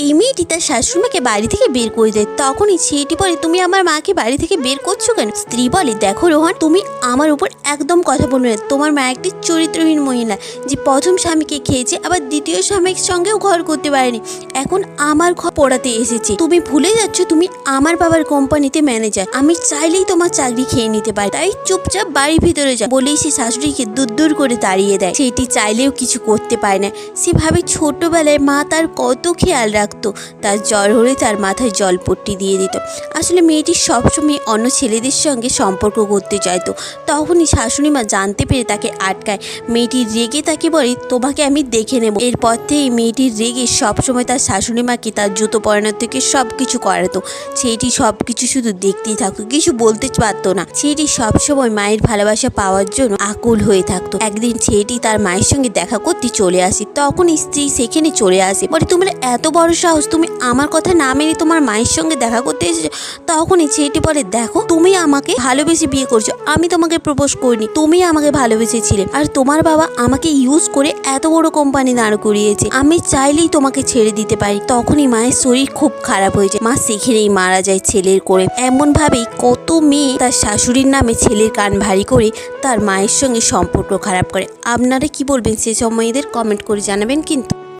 এই মেয়েটি তার শাশুড়িমাকে বাড়ি থেকে বের করে দেয়। তখনই ছেলেটি বলে, তুমি আমার মাকে বাড়ি থেকে বের করছো কেন? স্ত্রী বলে, দেখো রোহন, তুমি আমার উপর একদম কথা বলবে না। তোমার মা একটি চরিত্রহীন মহিলা, যে প্রথম স্বামীকে খেয়েছে, আবার দ্বিতীয় স্বামীর সঙ্গেও ঘর করতে পারেনি, এখন আমার ঘর পোড়াতে এসেছে। তুমি ভুলে যাচ্ছ তুমি আমার বাবার কোম্পানিতে ম্যানেজার। আমি চাইলেই তোমার চাকরি খেয়ে নিতে পারি, তাই চুপচাপ বাড়ির ভিতরে যা বলেই সে শাশুড়িকে দূর করে তাড়িয়ে দেয়। সেটি চাইলেও কিছু করতে পারে না। সে ভাবে ছোটবেলায় মা তার কত খেয়াল রাখতো, তার জ্বর হলে তার মাথায় জলপট্টি দিয়ে দিত। আসলে মেয়েটি সবসময় অন্য ছেলেদের সঙ্গে সম্পর্ক করতে চাইতো। তখনই শাশুড়ি মা জানতে পেরে তাকে আটকায়। মেয়েটি রেগে তাকে বলে, তোমাকে আমি দেখে নেব। এরপর থেকে মেয়েটির রেগে সবসময় তার শাশুড়ি মাকে তার জুতো পরানোর থেকে সব কিছু করাতো। ছেলেটি সব কিছু শুধু দেখতেই থাকতো, কিছু বলতে পারতো না। ছেলেটি সবসময় মায়ের ভালোবাসা পাওয়ার জন্য আকুল হয়ে থাকতো। একদিন ছেলেটি তার মায়ের সঙ্গে দেখা করতে চলে আসে। তখন স্ত্রী সেখানে চলে আসে, বলে, তোমার এত বড় সাহস, তুমি আমার কথা না মেনে তোমার মায়ের সঙ্গে দেখা করতে এসেছো? তখনই ছেলেটি বলে, দেখো, তুমি আমাকে ভালোবেসে বিয়ে করছো, আমি তোমাকে প্রপোজ করিনি, তুমি আমাকে ভালোবেসেছিলে। আর তোমার বাবা আমাকে ইউজ করে এত বড় কোম্পানি দাঁড় করিয়েছে, আমি চাইলেই তোমাকে ছেড়ে দিতে পারি। তখনই মায়ের শরীর খুব খারাপ হয়ে যায়। মা সেখানেই মারা যায় ছেলের করে। এমন ভাবেই কত মেয়ে তার শাশুড়ির নামে ছেলের কান ভারী করে তার মায়ের সঙ্গে সম্পর্ক খারাপ করে। আপনারা কি বলবেন সেসব মেয়েদের? কমেন্ট করে জানাবেন কিন্তু।